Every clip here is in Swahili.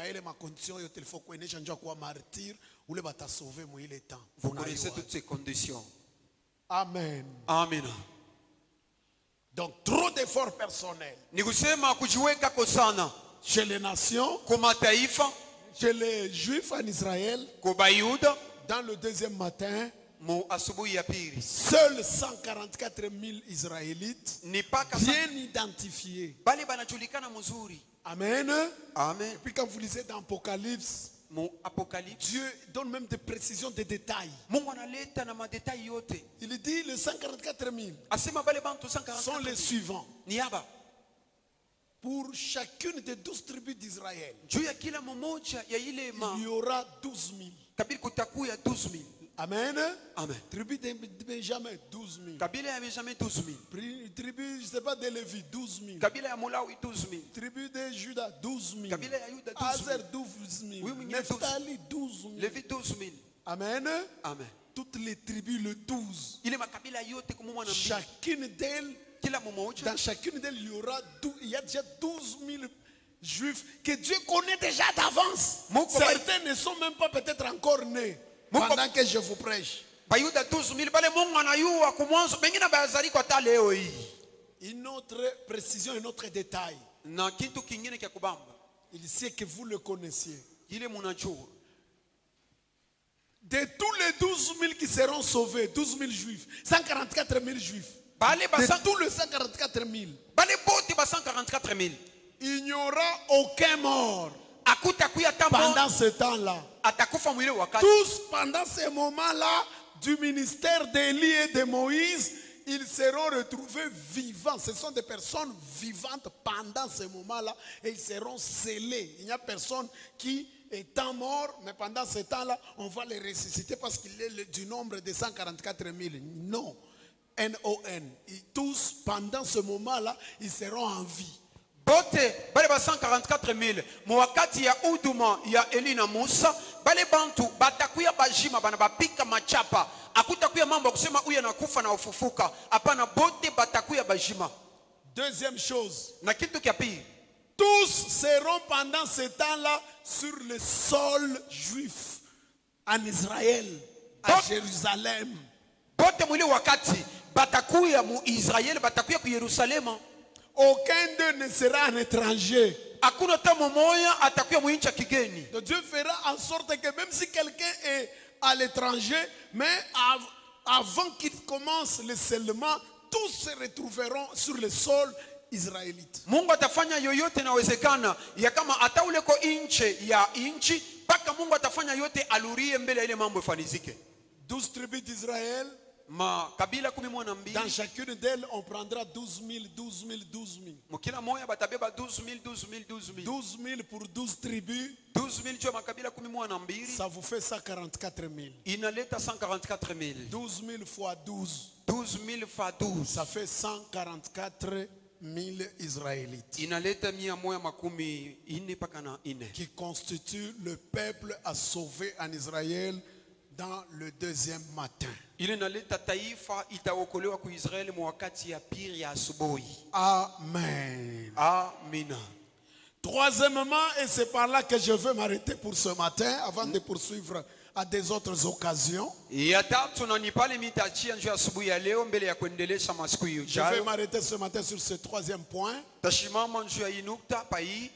Israël ma condition yo telefo kuenesha njoo kuwa martyr ule bata sauver mu ile temps. Vous connaissez toutes ces conditions. Amen. Amen. Donc trop d'efforts personnels. Ni kusema kujiweka kwa sana Chez les nations, kwa mataifa, chez les juifs en Israël, kwa Bayuda, dans le deuxième matin, mu asubuhi ya pili. seuls 144 000 Israélites Ni paka bien identifiés. bali banajulikana mzuri. Amen. Amen. Et puis quand vous lisez dans Apocalypse, Mu Apocalypse, Dieu donne même des précisions, des détails. Mungu analeta na madetail yote. Il dit les 144 000 Asema bale bantu sont 144 les suivants. ni haba. Pour chacune des 12 tribus d'Israël, Juu ya kila mmoja ya ile il y aura 12 000. kabila kutakuya 12,000. Amen. Amen. Tribu de Benjamin, 12 000. Kabila ya Benjamin 12,000. Tribu, je ne sais pas, de Lévi, 12 000. Kabila ya Mulawi 12,000. Tribu de Juda, 12 000. Kabila ya Yuda Azer, 12,000. 12 000. Oui, oui, Nephtali, 12 000. Levi 12,000. Amen. Amen. Toutes les tribus, le 12. Ile makabila yote kumumwa na mbili. Chacune d'elles, Kila mmoja dans chacune d'elles, il y a déjà 12 000 juifs que Dieu connaît déjà d'avance. Certains ne sont même pas peut-être encore nés pendant que je vous prêche. Bayuda 12,000 bale Mungu anayua kumwanzo bengine bayazali kwa ta leo hii. Une autre précision, un autre détail. Na kitu kingine kia kubamba. Il sait que vous le connaissiez. Ile munajua. De tous les 12 000 qui seront sauvés, 12 000 juifs, 144 000 juifs. De tous les 144 000. Bale bote ba 144,000. Il n'y aura aucun mort Akutakuya pendant ce temps-là. atakufa mwile wakati. Tous pendant ce moment-là du ministère d'Élie et de Moïse, ils seront retrouvés vivants. Ce sont des personnes vivantes pendant ce moment-là et ils seront scellés. Il n'y a personne qui étant mort, mais pendant ce temps-là, on va les ressusciter parce qu'il est du nombre de 144 000. Non. N-O-N. Tous, pendant ce moment-là, ils seront en vie. Bote bale ba 144,000 mwakati ya uduma ya Eli na Musa bale bantu batakuya bajima bana bapika machapa akutakuya mambo kusema uye nakufa na ufufuka hapana bote batakuya bajima. Deuxième chose, Na kitu kia pili, tous seront pendant ce temps-là sur le sol juif en Israël, à Jérusalem. bote mwile wakati batakuya mu Israeli batakuya ku Yerusalema. Aucun d'eux ne sera un étranger. Hakuna tamu moya atakuya mu nchi ya kigeni. Donc Dieu fera en sorte que même si quelqu'un est à l'étranger, mais avant qu'il commence le scellement, tous se retrouveront sur le sol israélite. Mungu atafanya yoyote inawezekana ya kama ataule ko inche ya inchi paka Mungu atafanya yote alurie mbele ile mambo ifanizike. 12 tribus d'Israël. Ma kabila 12. Dans chacune d'elles, on prendra 12 000, 12 000, 12 000. Mukila moya batabeba 12,000 12,000 12,000. 12 000 pour 12 tribus. 12,000 jua makabila 12. Ça vous fait 144 000. Inaleta 144,000. 12 000 fois 12. 12,000 fois 12. Ça fait 144 000 Israélites. Inaleta 140 paka na ine. Qui constitue le peuple à sauver en Israël dans le deuxième matin. Ile naleta taifa itaokolewa ku Israeli mwakati ya pili ya asubuhi. Amen. Amina. Troisièmement, et c'est par là que je veux m'arrêter pour ce matin, avant de poursuivre à des autres occasions. Ya tatu na ni pale mitachia njoo asubuhi ya leo mbele ya kuendelesha masiku Je vais ijayo. m'arrêter ce matin sur ce troisième point. Tashimama njoo ya inukta pa hii.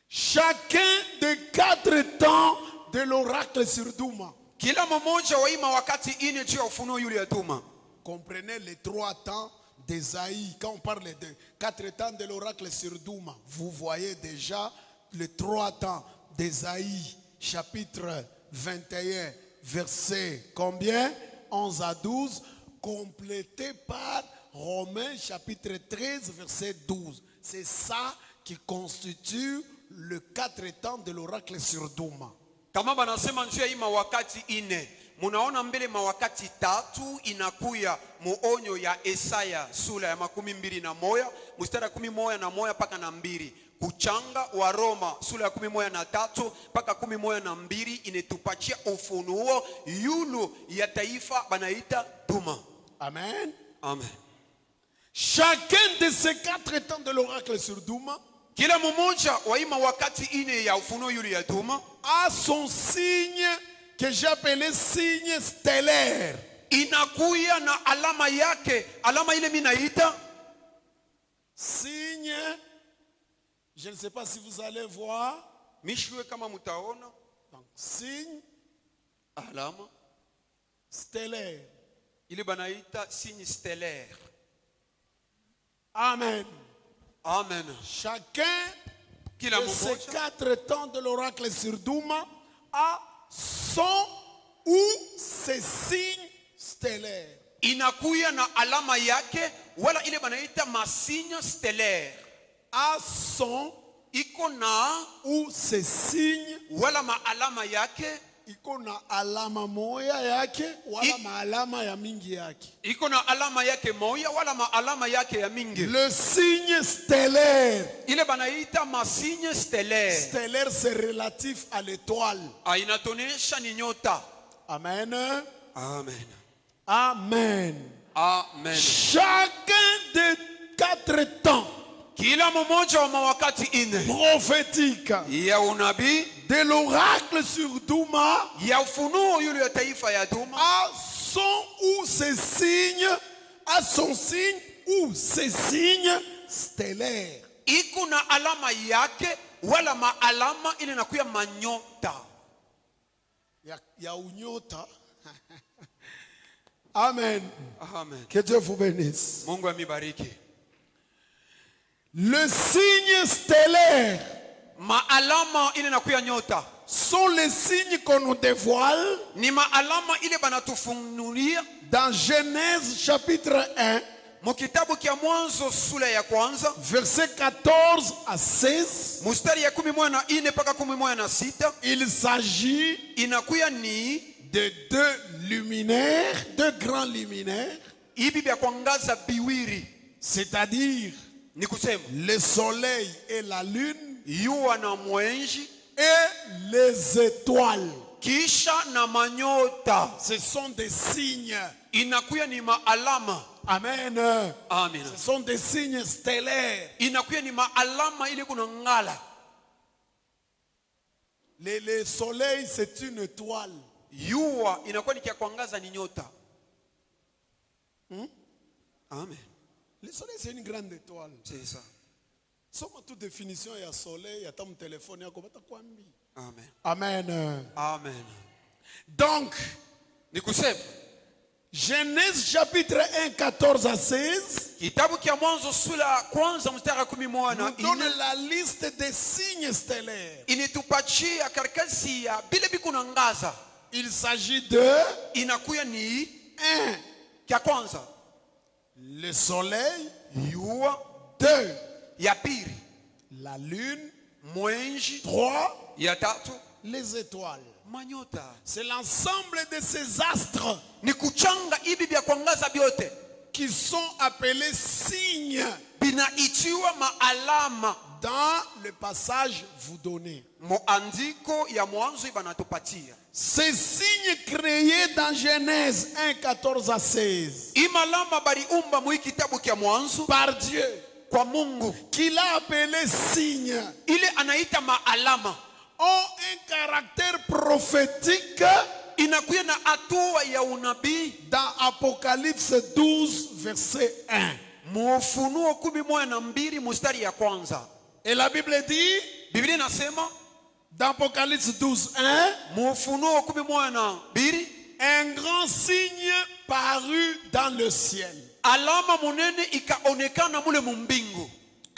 Chacun des 4 temps de l'oracle sur Douma. Kila mmoja wa ima wakati ine juu ya ufunuo yule ya Duma. Comprenez les 3 temps d'Ésaïe. Quand on parle de 4 temps de l'oracle sur Douma, vous voyez déjà les 3 temps d'Ésaïe, chapitre 21, verset combien? 11 à 12, complété par Romains, chapitre 13, verset 12. C'est ça qui constitue le 4 temps de l'oracle sur Douma. Kama banasema njoo ya ima wakati ine. Munaona mbele mawakati tatu inakuya muonyo ya Esaya sura ya 21 mstari 11 paka na 2. Kuchanga wa Roma sura ya 13 paka 12 inetupatia ufunuo yulu ya taifa banaita Duma. Amen. Amen. Chacun de ces 4 temps de l'oracle sur Douma, Kila mmoja wa hii mawakati ine ya ufunuo yule ya duma a son signe que j'appelais signe stellaire. inakuya na alama yake, alama ile mimi naita Signe, je ne sais pas si vous allez voir. mishwe kama mtaona Donc, signe alama stellaire. ile banaita signe stellaire. Amen. Amen. Chacun Kila de ces mmoja 4 temps de l'oracle sur Douma a son ou ses signes stellaires. inakuya na alama yake, wala ile banaita masinya stellaire. A son Iko na ou ses signes, wala maalama yake, iko na alama moya yake wala maalama ya mingi yake. iko na alama yake moya wala maalama yake ya mingi. Le signe stellaire. Ile banaita masinya stellaire. Stellaire, c'est relatif à l'étoile. Inatonesha ni nyota. Amen. Amen. Amen. Amen. Chacun des 4 temps Kila mmoja wa mawakati ine prophétiques ya unabii de l'oracle sur Douma ya ufunuo yule ya taifa ya Duma a son ou ses signes, a son signe ou ses signes stellaires. iko na alama yake wala maalama ile nakuya manyota. Ya unyota. Amen. Amen. Que Dieu vous bénisse. Mungu amibariki. Le signe stellaire Maalama ile nakuya nyota sont les signes qu'on nous dévoile ni maalama ile banatufunulia dans Genèse chapitre 1, mukitabu kia Mwanzo sura ya kwanza verset 14 à 16. mustari ya 14 mpaka 16. Il s'agit Inakuya ni de 2 luminaires, 2 grands luminaires, ibi bya kuangaza biwiri, c'est-à-dire ni kusema le soleil et la lune yua na mwenji et les étoiles. kisha na manyota. Ce sont des signes. Inakuya ni maalama. Amen. Amen. Ce sont des signes stellaires. Inakuya ni maalama ile kuna ngala. Le soleil, c'est une étoile. Yua inakuwa ni kia kuangaza ni nyota. Amen. Le soleil, c'est une grande étoile. C'est ça. Soma toute définition ya soleil, ya tam téléphone yako batakwambi. Amen. Amen. Amen. Donc, Ni kusema Genèse chapitre 1, 14 à 16 kitabu kia Mwanzo sura ya kwanza mstari nous 14 donne la liste des signes stellaires. initupatia karatasi ya bile bikuna ngaza. Il s'agit de Inakuya ni 1. kia kwanza Le soleil. yua, 2. ya pili La lune. mwenji, 3. ya tatu Les étoiles. manyota. C'est l'ensemble de ces astres Ni kuchanga ibi bya kuangaza byote qui sont appelés signes binaitiwa maalama dans le passage vous donnez. muandiko ya Mwanzo banatupatia. Ces signes créés dans Genèse 1, 14 à 16 Imalama baliumba mu kitabu kia Mwanzo par Dieu, kwa Mungu qu'il a appelé signes, ile anaita maalama ont un caractère prophétique inakuya na hatua ya unabii. dans Apocalypse 12, verset 1. Mufunuo 12 mstari ya kwanza. Et la Bible dit, Biblia inasema dans Apocalypse 12, 1, Mufunuo 12 un grand signe parut dans le ciel. alama munene ikaonekana mule mumbingu.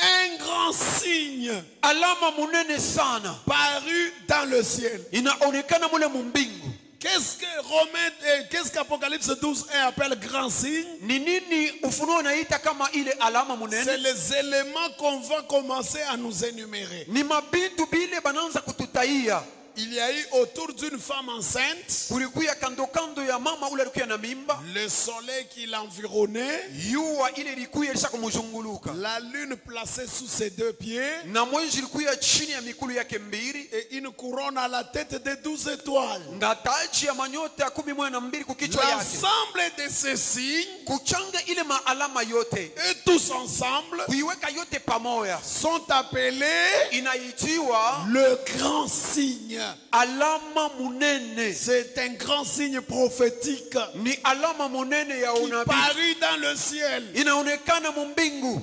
Un grand signe Alama munene sana parut dans le ciel. inaonekana mule mumbingu. Qu'est-ce qu'Apocalypse 12, 1 appelle grand signe? Ni nini ufunuo naita kama ile alama C'est munene? les éléments qu'on va commencer à nous énumérer. Ni mabitu bile bananza kututaia. il y a eu autour d'une femme enceinte kulikuya kando kando ya mama ule alikuya na mimba, le soleil qui l'environnait, yua ile ilikuya ilisha kumuzunguluka, la lune placée sous ses deux pieds na mwezi ilikuya chini ya mikulu yake mbili, et une couronne à la tête de 12 étoiles. na taji ya manyota ya 12 kukichwa yake. L'ensemble de ces signes Kuchanga ile maalama yote, et tous ensemble kuiweka yote pamoja, sont appelés inaitiwa le grand signe. alama munene. C'est un grand signe prophétique Ni alama munene ya qui unabii parut dans le ciel. inaonekana mumbingu.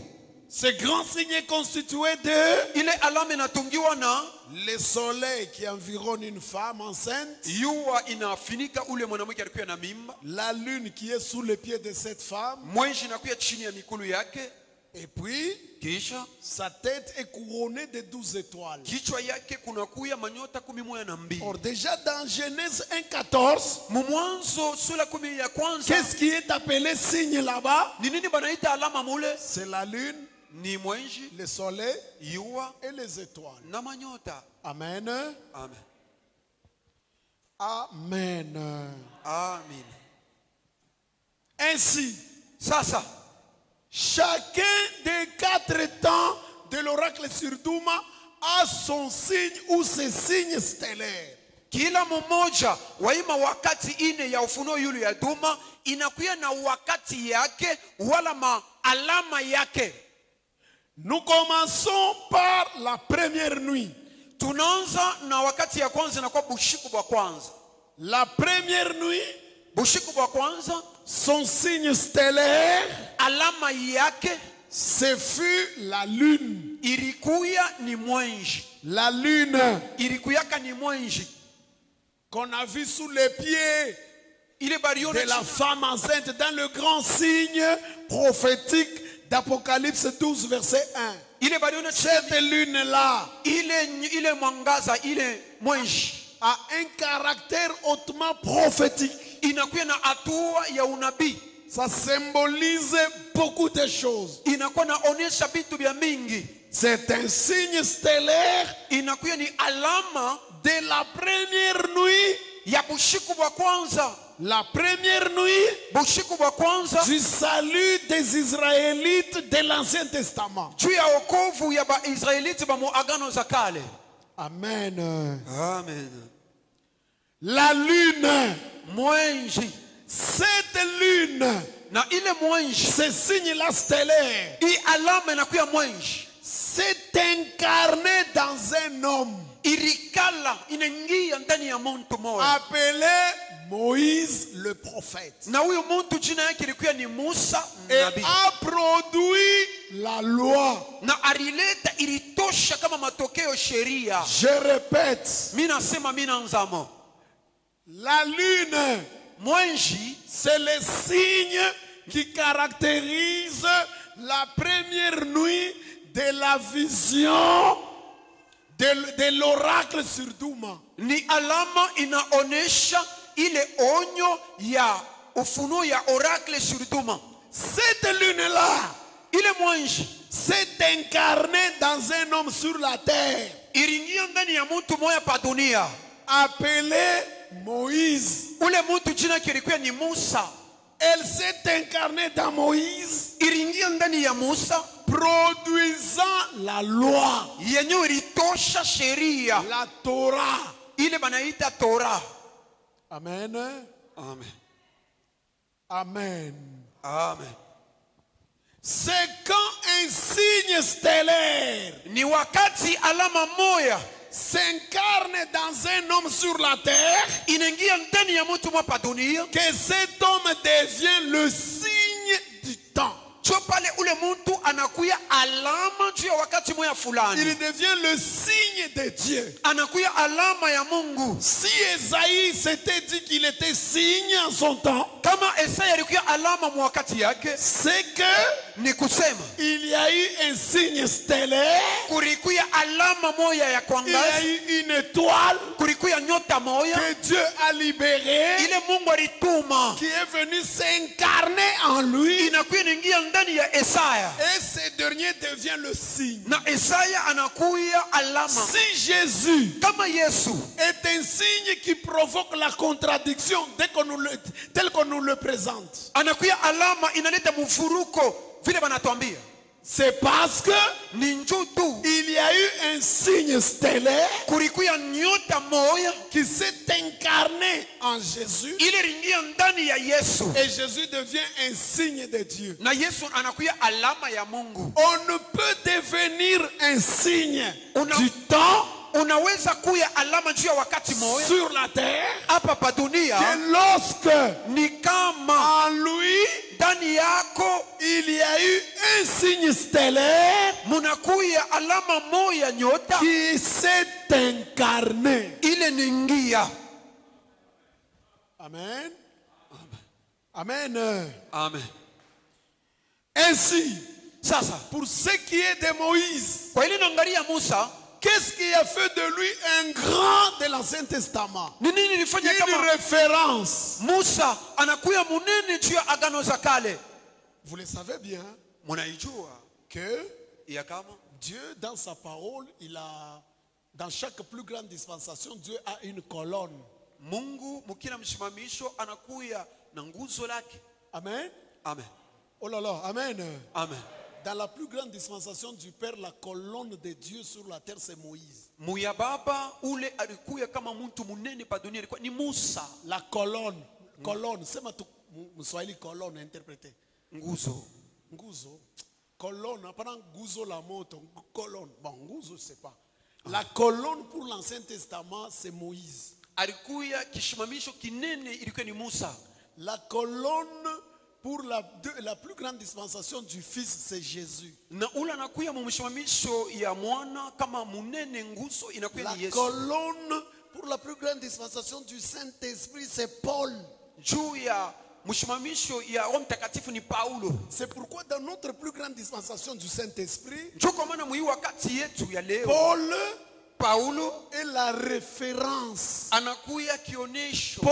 Ce grand signe est constitué de Ile alama inatungiwa na le soleil qui environne une femme enceinte, yua inafinika ule mwanamke alikuwa na mimba, la lune qui est sous les pieds de cette femme, mwezi inakuya chini ya mikulu yake, et puis kisha sa tête est couronnée de 12 étoiles. kichwa yake kunakuya manyota 12. Or déjà dans Genèse 1,14, Mwanzo sura 10 ya kwanza, qu'est-ce qui est appelé signe là-bas? ni nini banaita alama mule? C'est la lune, Ni mwezi, le soleil yua et les étoiles. na manyota. Amen. Amen. Amen. Amen. Ainsi, Sasa chacun des 4 temps de l'oracle sur Douma a son signe ou ses signes stellaires. kila mmoja wa ima wakati ine ya ufunuo yulu ya Duma inakuya na wakati yake wala maalama yake. Nous commençons par la première nuit. Tunaanza na wakati ya kwanza na kwa bushiku bwa kwanza. La première nuit, Bushiku bwa kwanza, son signe stellaire, alama yake ce fut la lune. ilikuya ni mwezi. La lune Ilikuyaka ni mwezi. qu'on a vu sous les pieds Ile bariona de la femme enceinte dans le grand signe prophétique d'Apocalypse 12, verset 1. ile bariona Cette lune-là ile mwangaza ile mwezi a un caractère hautement prophétique. inakuya na hatua ya unabii. Ça symbolise beaucoup de choses. Inakuwa naonesha vitu vya mingi. C'est un signe stellaire Inakuya ni alama de la première nuit. ya bushiku bwa kwanza. La première nuit Bushiku bwa kwanza du salut des Israélites de l'Ancien Testament. juu ya wokovu ya Baisraeliti ba muagano za kale. Amen. Amen. La lune, Mwezi cette lune, na ile mwezi, ce signe-là stellaire, hii alama inakuya mwezi s'est incarné dans un homme irikala inaingia ndani ya mtu moja, appelé Moïse le prophète. na huyo mtu jina yake ilikuwa ni Musa Et nabii, a produit la loi. na arileta ilitosha kama matokeo sheria. Je répète, Mimi nasema mimi naanzamo, la lune, mwezi c'est le signe qui caractérise la première nuit de la vision de l'oracle sur Douma. ni alama inaonesha ile onyo ya ufunuo ya oracle sur Duma. Cette lune-là Ile mwezi s'est incarnée dans un homme sur la terre iringia ndani ya mtu moya pa dunia, appelé Moïse. ule mtu jina yake ilikuwa ni Musa. Elle s'est incarnée dans Moïse, Iringia ndani ya Musa produisant la loi, yenyewe ilitosha sheria, la Torah. ile banaita Torah. Amen. Amen. Amen. Amen. C'est quand un signe stellaire Ni wakati alama moya s'incarne dans un homme sur la terre inaingia ndani ya mtu mwa pa dunia, que cet homme devient le signe du temps. cho pale ule mtu anakuya alama juu ya wakati moya Il fulani, devient le signe de Dieu. anakuya alama ya Mungu. Si Esaïe s'était dit qu'il était signe en son temps, Kama Esaya alikuya alama mwa wakati yake, c'est que ni kusema il y a eu un signe stellaire, kulikuya alama moya ya il y a kwangazi, eu une étoile kulikuya nyota moya que Dieu a libérée, ile Mungu alituma qui est venue s'incarner en lui inakuya inaingia ndani ya Esaya Et ce dernier devient le signe. na Isaya anakuya alama. Si Jésus Kama Yesu est un signe qui provoque la contradiction tel qu'on nous le présente, anakuya alama inaleta mfuruko vile banatuambia, c'est parce que ni njoo tu il y a eu un signe stellaire kulikuya nyota moya qui s'est incarné en Jésus ile ringia ndani ya Yesu, et Jésus devient un signe de Dieu. na Yesu anakuya alama ya Mungu. On ne peut devenir un signe du temps Unaweza kuya alama juu ya wakati moya sur la terre hapa pa dunia que lorsque ni kama en lui ndani yako il y a eu un signe stellaire munakuya alama moya nyota qui s'est incarné. ile ningia. Amen. Amen. Amen. Ainsi, Sasa pour ce qui est de Moïse, kwa ile naangalia Musa, qu'est-ce qui a fait de lui un grand de l'Ancien Testament? ni nini ilifanya Une kama référence. Musa anakuya munene juu ya agano za kale? Vous le savez bien Munaijua que ya kama Dieu, dans sa parole, dans chaque plus grande dispensation, Dieu a une colonne. Mungu mukila msimamisho anakuya na nguzo lake. Amen. Amen. Oh là là, amen. Amen. Dans la plus grande dispensation du Père, la colonne de Dieu sur la terre, c'est Moïse. Muya baba ule alikuya kama mtu munene pa dunia alikuwa ni Musa. La colonne, colonne, c'est ma Mswahili colonne interprété. Nguzo. Nguzo, colonne, pendant nguzo la moto, colonne. Bon, nguzo, je sais pas. La colonne pour l'Ancien Testament, c'est Moïse. Alikuya kishimamisho kinene ilikuwa ni Musa. La colonne pour la plus grande dispensation du Fils, c'est Jésus. Na ule anakuya mumshimamisho ya mwana kama munene nguzo inakuya La ni Yesu. colonne pour la plus grande dispensation du Saint-Esprit, c'est Paul. Juu ya mshimamisho ya Roho Mtakatifu ni Paulo. C'est pourquoi dans notre plus grande dispensation du Saint-Esprit, Njoo kwa maana mwi wakati yetu ya leo Paulo est la référence. anakuya kionesho.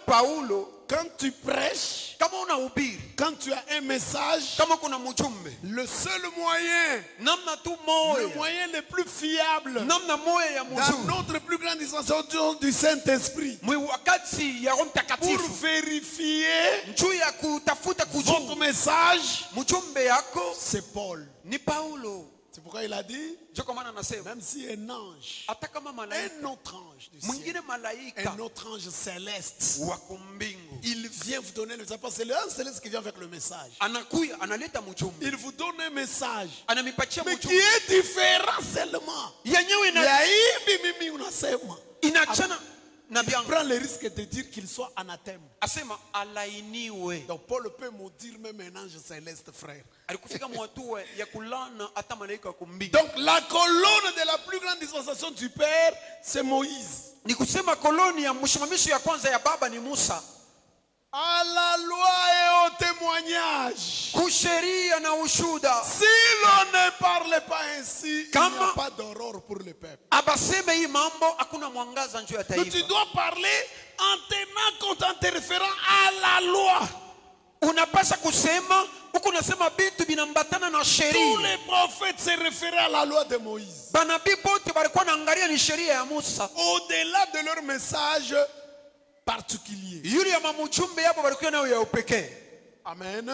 Paulo, quand tu prêches, Kama unahubiri, quand tu as un message, kama kuna mjumbe, le seul moyen, namna tu le moyo, moyen le plus fiable namna moyo ya dans mzuri notre plus grande dispensation du Saint-Esprit mwi wakati ya Roho pour Mtakatifu, vérifier njoo ya kutafuta votre kujua message, mjumbe yako c'est Paul. ni Paulo. C'est pourquoi il a dit, Njoo kwa maana anasema même si un ange, hata kama malaika un autre ange du mwingine ciel, malaika un autre ange céleste, wa kumbingu il vient vous donner le message. Parce que c'est l'ange céleste qui vient avec le message. anakuya analeta mjumbe, Il vous donne un message, anamipatia mais qui mjumbe est différent seulement. yenyewe Il y a mimi unasema. inachana na Il vyangu. prend le risque de dire qu'il soit anathème. Asema alainiwe. Donc Paul peut maudire même un ange céleste, frère. Alikufika mwatue ya kulana hata malaika wa kumbingu. Donc la colonne de la plus grande dispensation du Père, c'est Moïse. Ni kusema koloni ya mshimamisho ya kwanza ya baba ni Musa. À la loi et au témoignage. Kusheria na ushuda. Si l'on ne parle pas ainsi, il n'y Kama a pas d'aurore pour le peuple. abaseme hii mambo hakuna mwangaza juu ya Donc tu taifa. dois parler en tenant compte, en te référant à la loi. Unapasha kusema huku unasema vitu vinambatana na Tous sheria. les prophètes se référaient à la loi de Moïse. Banabii bote walikuwa naangalia ni sheria ya Musa. Au-delà de leur message particulier. Yule ya mamujumbe yabo walikuwa nayo ya upekee. Amen.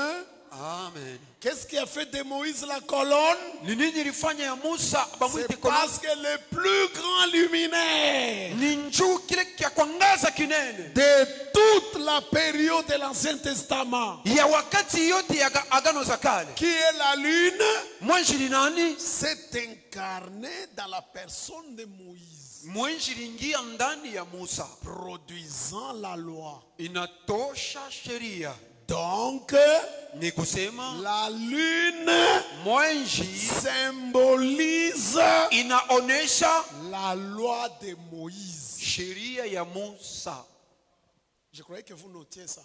Amen. Qu'est-ce qui a fait de Moïse la colonne? Ni nini ilifanya ya Musa bamwite C'est koloni? parce que le plus grand luminaire Ni njuu kile kia kuangaza kinene de toute la période de l'Ancien Testament, ya wakati yote ya agano za kale, qui est la lune, mwenjili nani? s'est incarné dans la personne de Moïse, Mwenjili ingia ndani ya Musa, produisant la loi. inatosha sheria. Donc, Ni kusema la lune mwenji symbolise inaonesha la loi de Moïse. sheria ya Musa. Je croyais que vous notiez ça.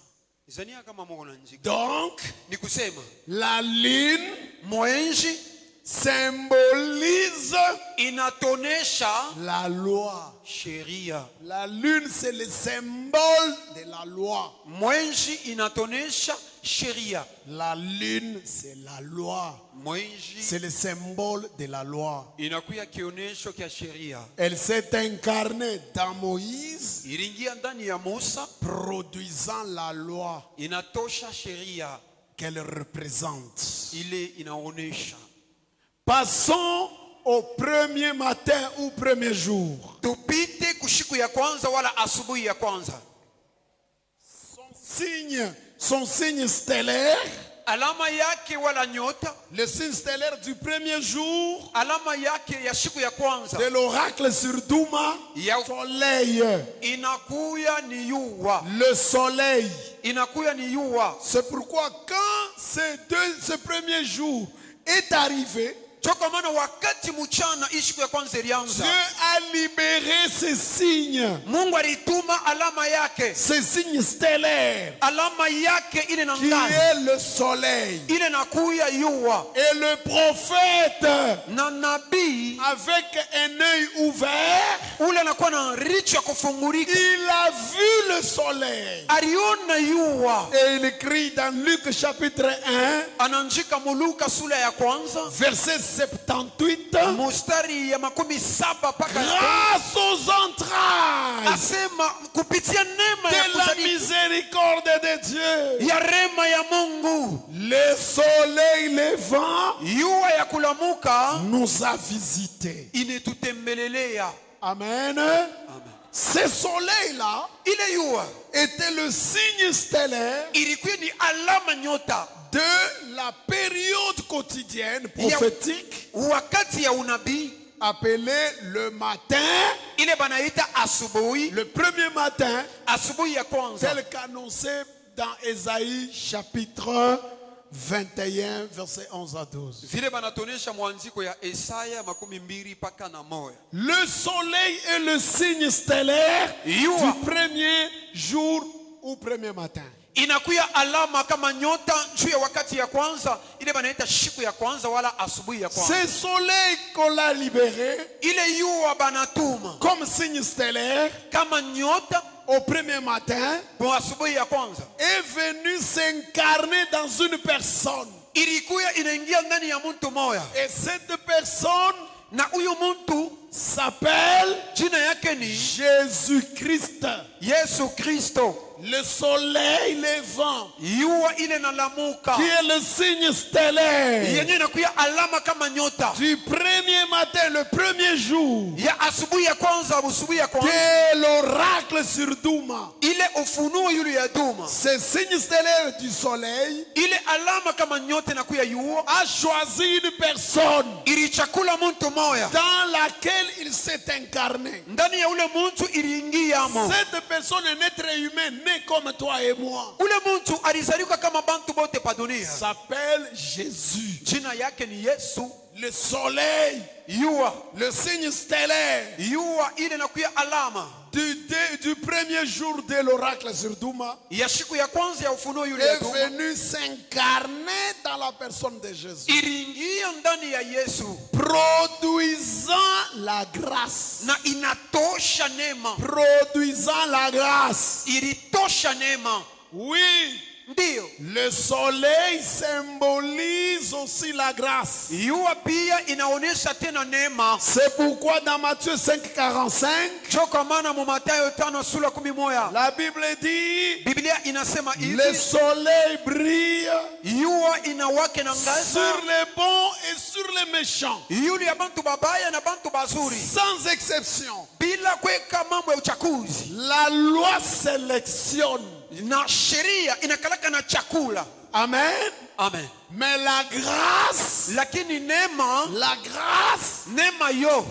Zania kama mko na njika. Donc, Ni kusema la lune mwenji symbolise inatonesha la loi. sheria. La lune, c'est le symbole de la loi. Mwenji inatonesha sheria. La lune, c'est la loi. Mwezi C'est le symbole de la loi. inakuya kionesho kia sheria. Elle s'est incarnée dans Moïse, Iringia ndani ya Musa, produisant la loi inatosha sheria qu'elle représente. ile inaonesha. Passons au premier matin ou premier jour. Tupite kushiku ya kwanza wala asubuhi ya kwanza. Son signe stellaire, Alama yake wala nyota, le signe stellaire du premier jour alama yake ya siku ya kwanza de l'oracle sur Douma, ya soleil. inakuya ni yua. Le soleil. Inakuya ni yua. C'est pourquoi quand ce premier jour est arrivé, Toka maana wakati mchana ishiku ya kwanza ilianza, Dieu a libéré ces signes, Mungu alituma alama yake, ces signes stellaires, alama yake ile na qui ngani est le soleil. ile nakuya yua. Et le prophète, Na nabii avec un œil ouvert, ule anakuwa na richo ya kufungulika, il a vu le soleil. aliona yua. Et il écrit dans Luc chapitre 1, Anaandika Muluka sura ya kwanza verset 78, mustari ya 17 paka grâce aux entrailles asema kupitia neema ya de la kuzaliwa miséricorde de Dieu, ya rema ya Mungu, le soleil levant yua ya kulamuka nous a visités. inetutembelelea. Amen. Amen. Ce soleil-là Ile yua était le signe stellaire ilikuwa ni alama nyota de la période quotidienne prophétique wakati ya unabii appelée le matin, ile banaita asubuhi, le premier matin, asubuhi ya kwanza, tel qu'annoncé dans Ésaïe chapitre 21, versets 11 à 12. vile banatonesha mwanziko ya Isaya 12 paka na moya. Le soleil est le signe stellaire Yua du premier jour ou premier matin. inakuya alama kama nyota juu ya wakati ya kwanza, ile banaita siku ya kwanza wala asubuhi ya kwanza. Ce soleil qu'on l'a libéré Ile yua banatuma comme signe stellaire kama nyota au premier matin kwa asubuhi ya kwanza, est venu s'incarner dans une personne. ilikuya inaingia ndani ya mtu moya, Et cette personne na huyu mtu s'appelle jina yake ni Jésus-Christ. Yesu Kristo. Le soleil levant, Yua ile nalamuka qui est le signe stellaire yenye inakuya alama kama nyota du premier matin, le premier jour, ya asubuhi ya kwanza, asubuhi ya qui kwanza, est l'oracle sur Douma. ile ufunuo yule ya Duma, Ce signe stellaire du soleil ile alama kama nyota inakuya yua, a choisi une personne ilichakula mtu moya dans laquelle il s'est incarné. ndani ya ule mtu iliingiamo. Cette personne est un être humain né comme toi et moi. Ule mtu alizalika kama bantu bote pa dunia, S'appelle Jésus. jina yake ni Yesu. Le soleil, Yua, le signe stellaire yua ile inakuya alama du premier jour de l'oracle sur Douma ya siku ya kwanza ya ufunuo yule ya est Duma, venu s'incarner dans la personne de Jésus, iliingia ndani ya Yesu produisant la grâce. na inatosha neema, Produisant la grâce. ilitosha neema. Oui, Ndio le soleil symbolise aussi la grâce. yua pia inaonyesha tena neema. C'est pourquoi dans Matthieu 5,45, Kwa maana mu Mathayo 5:11 la Bible dit, Biblia inasema le hivi, soleil brille yua inawake na sur ngaza les bons et sur les méchants, yule ya bantu babaya na bantu bazuri, sans exception. bila kuweka mambo ya uchaguzi. La loi sélectionne. Na sheria inakalaka na chakula. Amen. Amen. Mais la grâce, Lakini neema, neema yo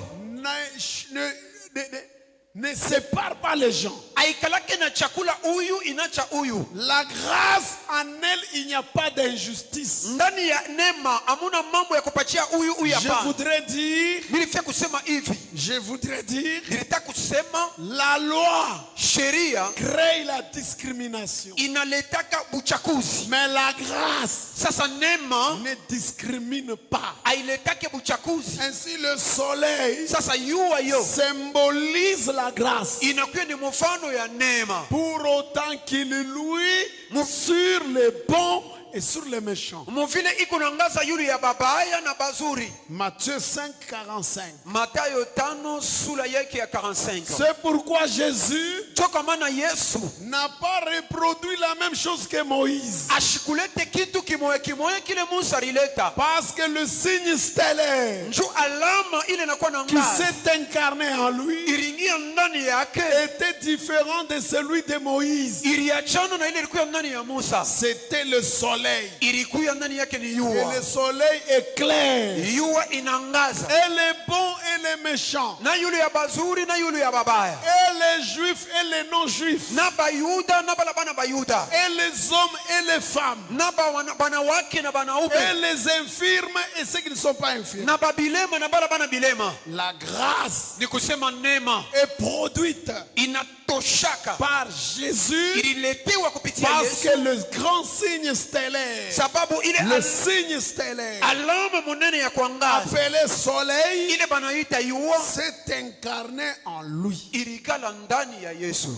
ne sépare pas les gens. aikalake na chakula huyu inacha huyu. La grâce, en elle, il n'y a pas d'injustice. Ndani ya neema hamuna mambo ya kupatia huyu huyu Je hapa. voudrais dire, Nilifia kusema hivi, je voudrais dire, nilitaka kusema la loi sheria crée la discrimination. inaletaka buchakuzi. Mais la grâce Sasa neema ne discrimine pas. hailetake buchakuzi. Ainsi le soleil Sasa yua yo symbolise la grâce. inakuwa ni mfano ya neema, Pour autant qu'il luit sur les bons et sur les méchants. muvile iko nangaza yule ya babaya na bazuri. Matthieu 5, 45. Matayo 5 sura yake ya 45. C'est pourquoi Jésus Toka maana Yesu n'a pas reproduit la même chose que Moïse. ashikulete kitu kimoya kimoya kile Musa alileta. Parce que le signe stellaire Njo alama ile inakuwa na qui ngaza s'est incarné en lui iringia ndani yake était différent de celui de Moïse. iliachana na ile ilikuwa ndani ya Musa. C'était le soleil. Ilikuwa ndani yake ni Et yua. le soleil éclaire. Yua inangaza. Et les bons et les méchants. Na yule ya bazuri na yule ya babaya. Et les juifs et les non-juifs. Na bayuda na balabana bayuda. Et les hommes et les femmes. Na banawake na banaume. Et les infirmes et ceux qui ne sont pas infirmes. Na babilema na balabana bilema. La grâce Ni kusema neema est produite inatoshaka par Jésus ililetewa kupitia parce Yesu. que le grand signe stellaire, Sababu ile le signe stellaire alama munene ya kuangaza appelé soleil, ile banaita yua s'est incarné en lui. ilikala ndani ya Yesu.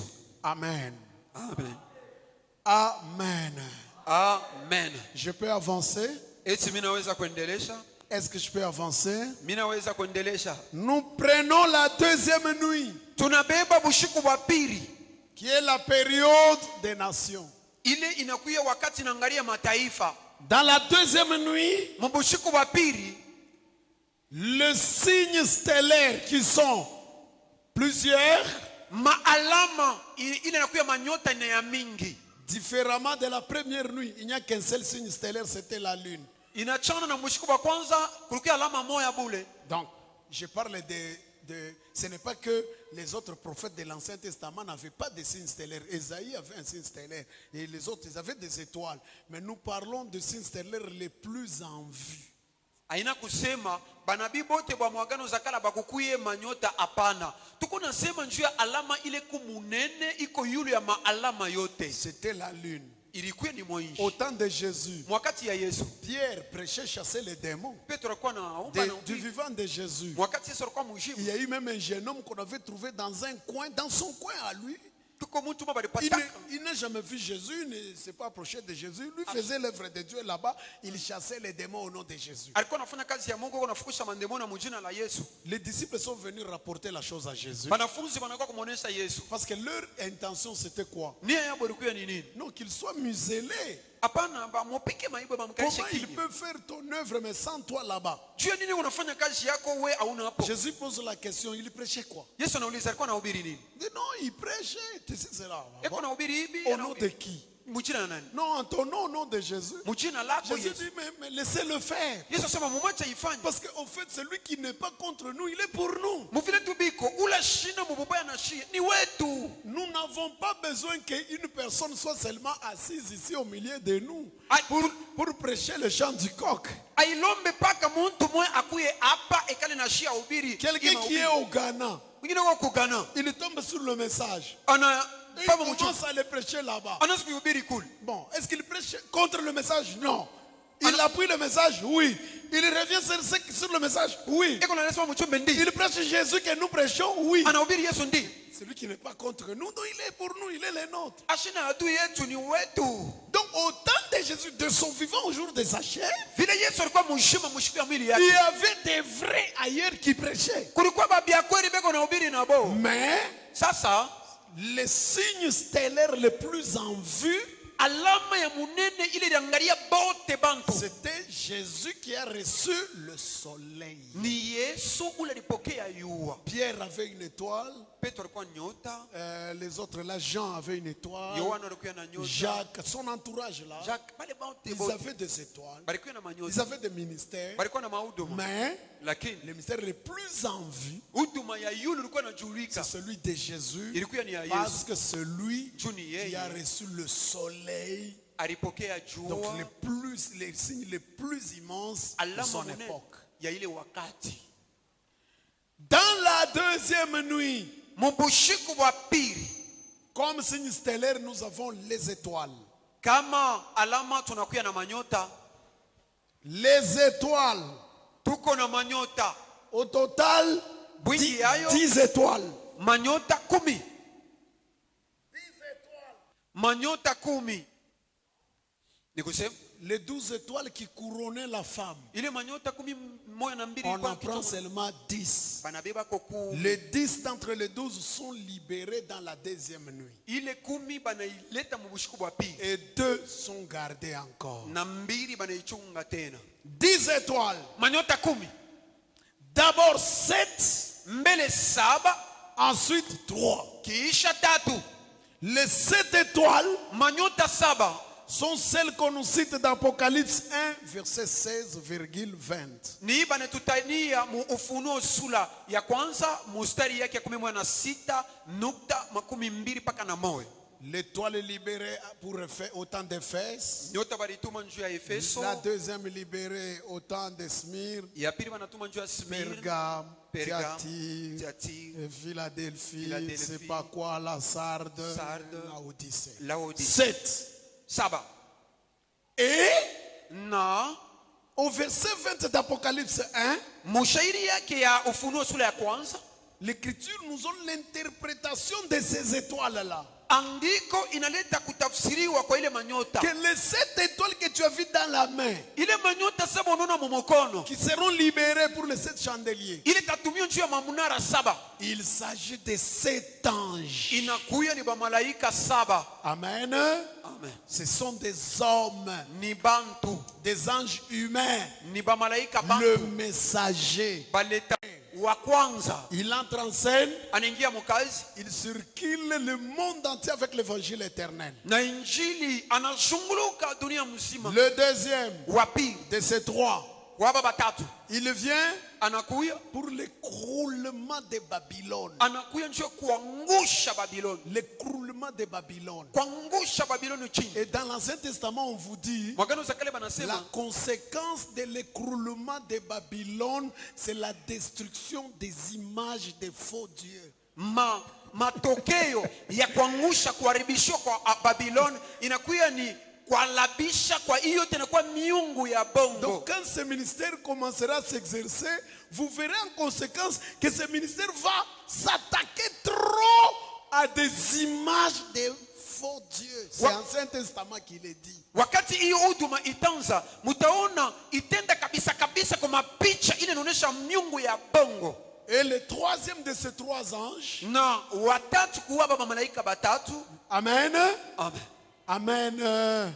Amen. Amen. Amen. Amen. Je peux avancer? Eti mimi naweza kuendelesha? Est-ce que je peux avancer? Mimi naweza kuendelesha? Nous prenons la deuxième nuit, Tunabeba bushiku wa pili. qui est la période des nations. Ile inakuya wakati naangalia mataifa. Dans la deuxième nuit, Mbushiku wa pili, le signe stellaire qui sont plusieurs, maalama ile inakuya manyota na ya mingi. différemment de la première nuit, il n'y a qu'un seul signe stellaire, c'était la lune. Inachana na mbushiku wa kwanza kulikuwa alama moja bule. Donc, je parle ce n'est pas que les autres prophètes de l'Ancien Testament n'avaient pas de signes stellaires. Ésaïe avait un signe stellaire et les autres, ils avaient des étoiles. Mais nous parlons de signes stellaires les plus en vue. Aina kusema banabii bote bwa mwagano za kala bakukuye manyota hapana. Tuko nasema njoo ya alama ile kumunene iko yule ya maalama yote. C'était la lune. Ilikuwa ni Moishi. Au temps de Jésus, Mwakati ya Yesu. Pierre prêchait, chassait les démons. Petro alikuwa na Du vivant de Jésus. Mwakati Yesu alikuwa mjibu. Il y a eu même un jeune homme qu'on avait trouvé dans un coin, dans son coin à lui. Tuko mtu mmoja Il alipata. n'a jamais vu Jésus, il ne s'est pas approché de Jésus. Lui faisait l'œuvre de Dieu là-bas. Il chassait les démons au nom de Jésus. Alikuwa anafanya kazi ya Mungu anafukusha mandemoni na jina la Yesu. Les disciples sont venus rapporter la chose à Jésus. Wanafunzi wanakuwa kumuonesha Yesu. Parce que leur intention c'était quoi? Nia yao ilikuwa ni nini? Non, qu'il soit muselé. Hapana, ba mopike maibo ba mkaishe Comment il kinyi. peut faire ton œuvre mais sans toi là-bas? Jua nini unafanya kazi yako we hauna hapo? Jésus pose la question, il prêchait quoi? Yesu anauliza alikuwa anahubiri nini? Il dit non, il prêchait. Tu sais, c'est là. Eko anahubiri hivi, Au nom de qui? mujina na nani? Non, en ton nom, au nom de Jésus. Mujina lako Jésus Yesu. dit, mais laissez-le faire. Yesu asema mumwache ifanye. Parce qu'en fait, celui qui n'est pas contre nous, il est pour nous. Muvile tubiko ula shina mububaya na shia ni wetu. Nous n'avons pas besoin qu'une personne soit seulement assise ici au milieu de nous Aïe. pour prêcher le chant du coq. Ailombe paka muntu mwe akuye hapa ekale na shia ubiri. Quelqu'un qui est au Ghana, Mwingine wako Ghana. il tombe sur le message. Ana Et pama il mchu. commence à le prêcher là-bas. Anaanza kuhubiri kule. Bon, est-ce qu'il prêche contre le message? Non. Il appuie le message? Oui. Il revient sur le message? Oui. Eko na nasema mchombe ndi. Il prêche Jésus que nous prêchons? Oui. Anahubiri Yesu ndi. Celui qui n'est pas contre nous, donc il est pour nous, il est le nôtre. Ashina adui yetu ni wetu. Donc au temps de Jésus, de son vivant au jour de sa chair, Vile Yesu alikuwa mshima mshikia mwili il yake. y avait des vrais ailleurs qui prêchaient. Kulikuwa babi ya kweli beko na hubiri na bo. Mais Sasa les signes stellaires les plus en vue, alama ya munene ile iliangalia bote bantu. c'était Jésus qui a reçu le soleil. Ni Yesu ule alipokea yua. Pierre avait une étoile. Petro alikuwa nyota. Les autres là, Jean avait une étoile. Yohana alikuwa na nyota. Jacques, son entourage là, Jacques bale bote ils bote. avaient des étoiles. Balikuwa na Ils manyota. avaient des ministères. Balikuwa na mahuduma. Mais Lakini le ministère le plus en vue, huduma ya yule ilikuwa inajulika. c'est celui de Jésus. Ilikuwa ni ya Parce Yesu. que celui Juni qui yeye a reçu le soleil, alipokea donc jua. les signes les plus immenses de Alama son munene époque. ya ile wakati. Dans la deuxième nuit, Mubushiku wa pili Comme signe stellaire, nous avons les étoiles. Kama alama tunakuya na manyota. Les étoiles. Tuko na manyota. Au total, Bwingi yayo 10 étoiles. manyota 10. Manyota 10. Nikusema Les 12 étoiles qui couronnaient la femme. ile manyota 12 On en prend seulement 10. banabeba koku. Les 10 d'entre les 12 sont libérés dans la deuxième nuit. Ile 10 banaileta mu bushiku bwa pili. Et 2 sont gardés encore. Na 2 banaichunga tena. 10 étoiles. Manyota 10. D'abord 7. Mbele 7. Ensuite 3. Kiisha 3. Les 7 étoiles Manyota 7. sont celles qu'on nous cite dans Apocalypse 1, verset 16,20. Ni banatutania mu Ufunuo sura ya kwanza mustari yake ya 16.12 paka na moyo. L'étoile libérée pour au temps d'Éphèse. Nyota balituma njuu ya Efeso. La deuxième libérée au temps de Smyrne, Ya pili banatuma njuu ya Smyrne, Pergame, Thyatire, Philadelphie, c'est pas quoi, la Sarde, Laodicée. Laodicée. 7. 7. Et Na au verset 20 d'Apocalypse 1, mushairi yake ya Ufunuo sura ya kwanza, l'Écriture nous donne l'interprétation de ces étoiles-là. andiko inaleta kutafsiriwa kwa ile manyota. Que les 7 étoiles que tu as vues dans la main, Ile manyota 7 unaona mu mukono, qui seront libérées pour les 7 chandeliers, ile tatumio njuu ya mamunara 7. il s'agit de 7 anges. Inakuya ni bamalaika 7. Amen. Amen. Ce sont des hommes, Ni bantu, des anges humains, ni bamalaika bantu. le messager. Baleta wa kwanza Il entre en scène, anaingia mukazi il circule le monde entier avec l'évangile éternel. na injili anazunguluka dunia mzima. Le deuxième Wa pili de ces 3, waba batatu il vient anakuya, pour l'écroulement de Babylone. anakuya njoo kuangusha Babiloni, L'écroulement de Babylone. kuangusha Babiloni chini. Et dans l'Ancien Testament, on vous dit, Mwagano za kale la banasema conséquence de l'écroulement de Babylone, c'est la destruction des images des faux dieux. matokeo ya kuangusha kuharibishwa kwa Babiloni inakuya ni kualabisha kwa hiyo tena kwa miungu ya bongo. Donc quand ce ministère commencera à s'exercer, vous verrez en conséquence que ce ministère va s'attaquer trop à des images de faux dieux. C'est l'Ancien Testament qui le dit. Wakati hiyo huduma itanza, mutaona itenda kabisa kabisa kwa mapicha ile inaonyesha miungu ya bongo. Et le troisième de ces 3 anges, Na watatu kuwaba mamalaika batatu. Amen. Amen. Amen. Amen.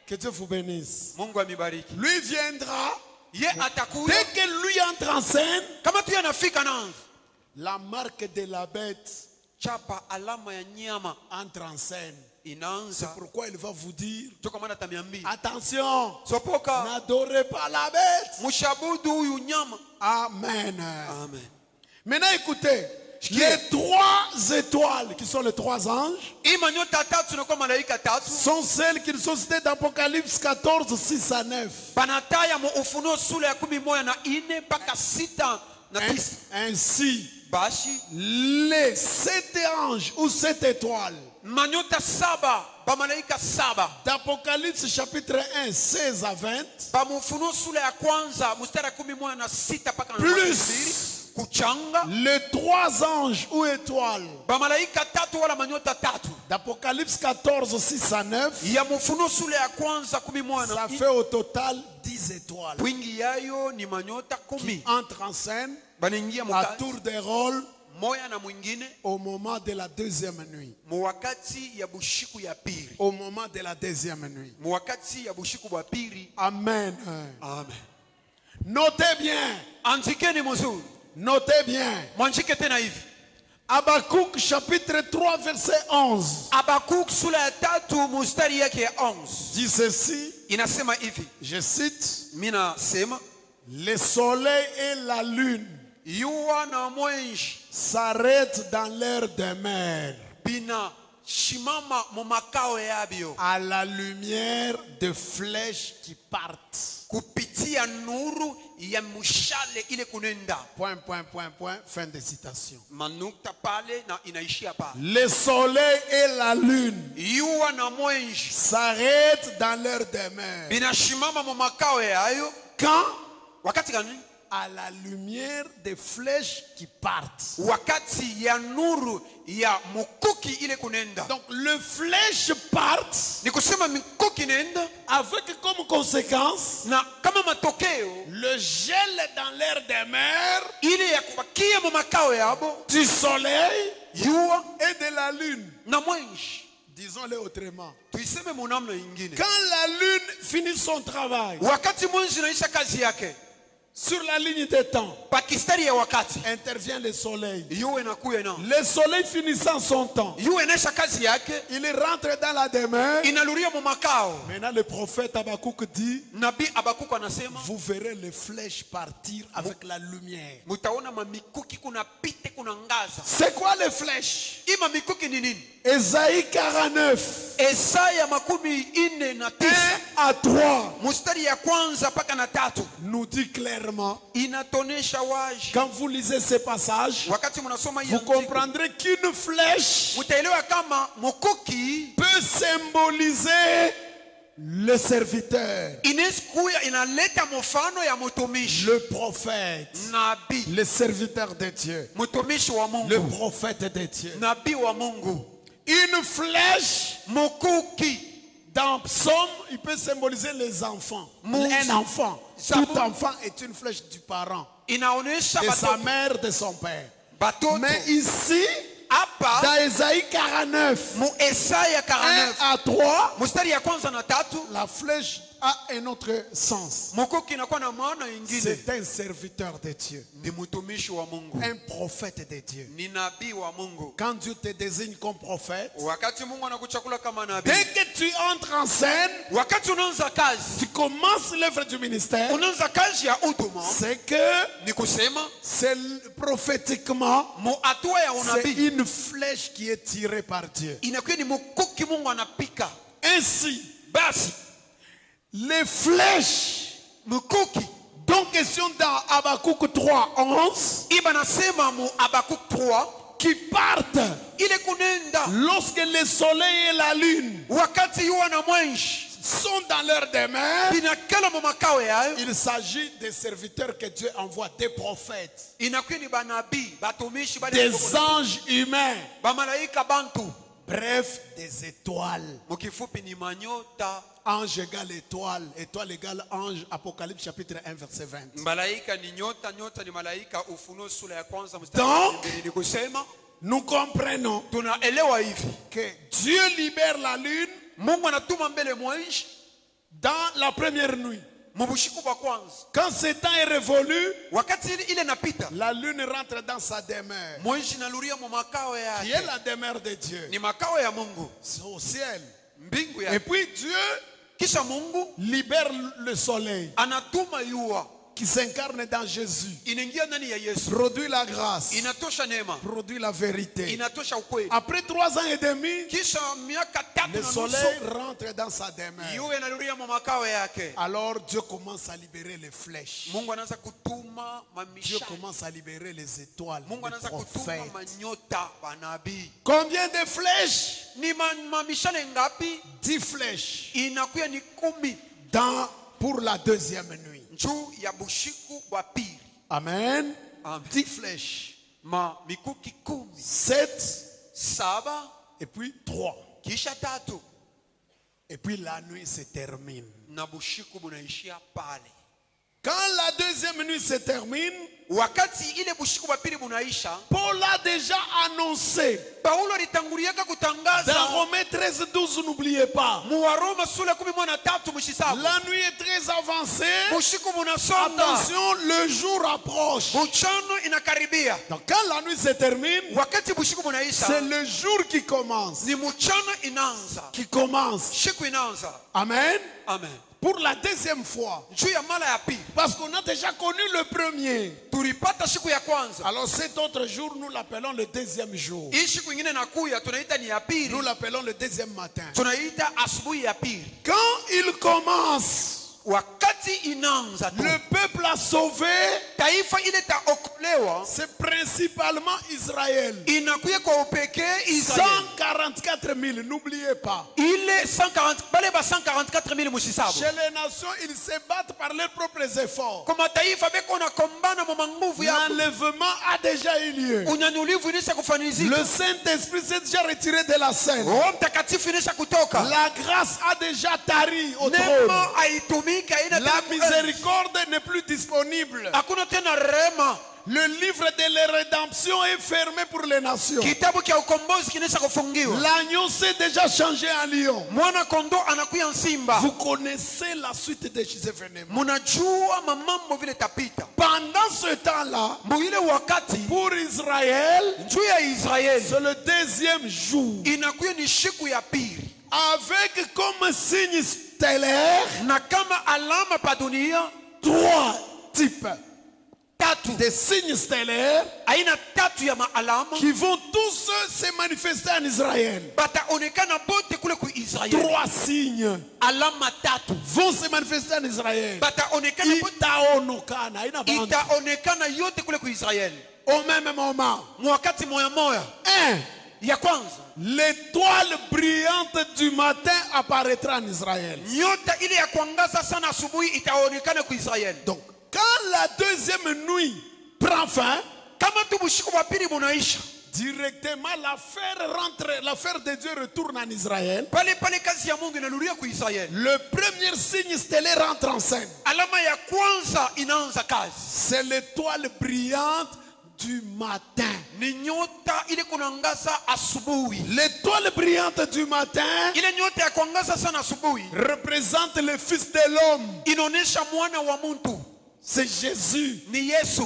Que Dieu vous bénisse. Mungu amibariki. Lui viendra. Ye atakuya. Dès que lui entre en scène, Kama tu yanafika nanzo, la marque de la bête chapa alama ya nyama entre en scène. C'est inaanza. pourquoi il va vous dire, Toka mwana tamiambi. attention, Sopoka n'adorez pas la bête. mushabudu huyu nyama. Amen. Amen. Maintenant écoutez, les 3 étoiles qui sont les 3 anges Ima nyota tatu na kwa malaika tatu. sont celles qui sont citées dans Apocalypse 14, 6 à 9. Panataya mu Ufunuo sura ya 11 mpaka 6 na 9. Ainsi, Bashi les 7 anges ou 7 étoiles manyota 7 ba malaika 7 d'Apocalypse chapitre 1, 16 à 20, ba mu Ufunuo sura ya kwanza mstari 11 mpaka plus kuchanga les 3 anges ou étoiles ba malaika tatu wala manyota tatu d'Apocalypse 14, 6 à 9, ya mu Ufunuo sura ya kwanza ça fait au total 10 étoiles wingi yayo ni manyota 10 entre en scène banaingia à mukazi tour de rôle moya na mwingine au moment de la deuxième nuit. mu wakati ya bushiku ya pili, Au moment de la deuxième nuit. mu wakati ya bushiku bwa pili. Amen. Amen. Notez bien. Andikeni mzuri, Notez bien. mwanjike tena hivi. Habakkuk chapitre 3 verset 11 Habakuk sura ya 3 mstari yake ya 11 dit ceci, inasema hivi, je cite, mina sema le soleil et la lune yuwa na mwenji s'arrêtent dans leur demeure bina shimama mu makao yabyo à la lumière de flèches qui partent. kupitia nuru ya mshale ile kunenda. Point, point, point, point. Fin de citation. Manukta pale na inaishia pale. Le soleil et la lune Jua na mwezi s'arrêtent dans leur demeure. binashimama mu makao yayo Quand? wakati gani? À la lumière des flèches qui partent. Wakati ya nuru ya mukuki ile kunenda. Donc les flèches partent Ni kusema mikuki nenda avec comme conséquence na kama matokeo le gel dans leur demeure ile ya kubakia mu makao yabo du soleil jua et de la lune. na mwezi. Disons-le autrement. Tuiseme munamna ingine. Quand la lune finit son travail Wakati mwezi naisha kazi yake sur la ligne des temps, pakistari ya wakati intervient le soleil. jua inakuya na Le soleil finissant son temps, jua inaisha kazi yake il rentre dans la demeure. inaluria mu makao. Maintenant, le prophète Habakkuk dit, Nabii Habakuku anasema vous verrez les flèches partir avec la lumière. mutaona mamikuki kuna pite kuna ngaza. C'est quoi les flèches? Hii mamikuki ni nini? Ésaïe 49, Esaya 49 à 3, mstari ya kwanza mpaka na 3 nous dit clairement, inatonesha wazi. quand vous lisez ces passages, Wakati mnasoma hii vous andiko, comprendrez qu'une flèche mtaelewa kama mukuki peut symboliser le serviteur, inesikuya inaleta mfano ya mtumishi, le prophète, nabii, le serviteur de Dieu, mtumishi wa le Mungu, prophète de Dieu. nabii wa Mungu. Une flèche, Mukuki dans Psaume, il peut symboliser les enfants. Un enfant. Tout enfant est une flèche du parent, inaonesha de sa batoto. mère, de son père. Batoto. Mais ici, Hapa dans Ésaïe 49, mu Esaya 1 49 à 3, mstari ya kwanza na 3 la flèche a un autre sens. mukuki inakuwa na maana ingine. C'est un serviteur de Dieu, Ni mtumishi wa Mungu, un prophète de Dieu. ni nabii wa Mungu. Quand Dieu te désigne comme prophète, Wakati Mungu anakuchakula kama nabii, dès que tu entres en scène, wakati unaanza kazi, tu commences l'œuvre du ministère, unaanza kazi ya huduma, c'est que ni kusema c'est prophétiquement, mu hatua ya c'est unabii une flèche qui est tirée par Dieu. inakuwa ni mukuki Mungu anapika. Ainsi, Basi les flèches mukuki dont question dans Habakkuk 3, 11, iba nasema mu Habakuk 3 qui partent ile kunenda lorsque le soleil et la lune wakati yuwa na mwezi sont dans leur demeure. binakala mu makao yayo, Il s'agit des serviteurs que Dieu envoie, des prophètes, inakuwa ni banabii batumishi bali des anges humains, bamalaika bantu, bref, des étoiles. mukifupi ni manyota. Ange égale étoile, étoile égale ange, Apocalypse chapitre 1 verset 20. Malaika ni nyota, nyota ni malaika. Ufunuo sura ya kwanza mstari Donc, wa 2. Ni kusema nous comprenons tunaelewa hivi, que Dieu libère la lune Mungu anatuma mbele mwezi dans la première nuit. mubushiku bwa kwanza. Quand ce temps est révolu, Wakati ile napita, la lune rentre dans sa demeure, mwezi naluria mu makao qui est yake, la demeure de Dieu. ni makao ya Mungu, C'est au ciel. mbingu Et ya. puis Dieu Kisha Mungu libère le soleil anatuma yua qui s'incarne dans Jésus, inaingia ndani ya Yesu, produit la grâce, inatosha neema, produit la vérité. inatosha ukweli. Après 3 ans et demi, Kisha miaka 3 le na soleil nusu rentre dans sa demeure. yua inaluria mu makao yake. Alors Dieu commence à libérer les flèches. Mungu anaanza kutuma Dieu mamishale. commence à libérer les étoiles, Mungu les anaanza kutuma prophètes. manyota banabii. Combien de flèches? Ni mamishale ngapi? 10 flèches Inakuya ni 10 pour la deuxième nuit. juu ya bushiku bwa pili. Amen. Amen. 10 flèches. Mikuki 10, 7 7 et puis 3. kisha 3 Et puis la nuit se termine. na bushiku bunaishia pale. Quand la deuxième nuit se termine, Wakati ile bushiku bwa pili bunaisha, Paul a déjà annoncé Paulo alitanguliaka dans kutangaza Romains 13, 12, n'oubliez pas. mu Waroma sura 13 mshisabu. La nuit est très avancée. Bushiku bunasonga, Attention, le jour approche. buchano inakaribia. Donc quand la nuit se termine, Wakati bushiku bunaisha, c'est le jour qui commence. ni mchana inaanza, Qui commence. siku inaanza. Amen. Amen. Pour la deuxième fois. Juu ya mara ya pili Parce qu'on a déjà connu le premier. tulipata siku ya kwanza. Alors cet autre jour, nous l'appelons le deuxième jour. Hii siku ingine nakuya tunaita ni ya pili, Nous l'appelons le deuxième matin. tunaita asubuhi ya pili. Quand il commence, Wakati wakati inaanza tu le peuple a sauvé, taifa ile taokolewa c'est principalement Israël. inakuya kwa upekee Israeli 144 000, n'oubliez pas. ile 140 bale ba 144,000 mushisabu Chez les nations, ils se battent par leurs propres efforts. kwa mataifa beko na kombana mu nguvu yao L'enlèvement a déjà eu lieu. unyanyulivu inisha kufanizika Le Saint-Esprit s'est déjà retiré de la scène. Roho Mtakatifu inisha kutoka La grâce a déjà tari au trône. neema haitumika ina La miséricorde n'est plus disponible. hakuna tena rehema Le livre de la rédemption est fermé pour les nations. kitabu cha ukombozi kinisha kufungiwa L'agneau s'est déjà changé en lion. mwana kondo anakuya simba Vous connaissez la suite de ces événements. munajua mamambo vile tapita Pendant ce temps-là, mbuyile wakati pour Israël, juu ya Israeli c'est le deuxième jour. inakuya ni siku ya pili Avec comme signe stellaire na kama alama pa dunia 3 types tatu de signes stellaires aina tatu ya maalama qui vont tous se manifester en Israël. bataonekana bote kule ku Israeli 3 signes alama tatu vont se manifester en Israël. bataonekana bote Itaonekana, haina bantu. itaonekana yote kule ku Israeli Au même moment. mwakati moya moya 1. ya kwanza L'étoile brillante du matin apparaîtra en Israël. nyota ile ya kuangaza sana asubuhi itaonekana ku Israeli Donc, quand la deuxième nuit prend fin, kama tu bushiku wa pili bunaisha directement l'affaire de Dieu retourne en Israël. pale pale kazi ya Mungu inarudia ku Israeli Le premier signe stellaire entre en scène. alama ya kwanza inaanza kazi C'est l'étoile brillante du matin. ni nyota ile kunaangaza asubuhi L'étoile brillante du matin ile nyota ya kuangaza sana asubuhi représente le Fils de l'homme. inaonesha mwana wa mtu C'est Jésus. ni Yesu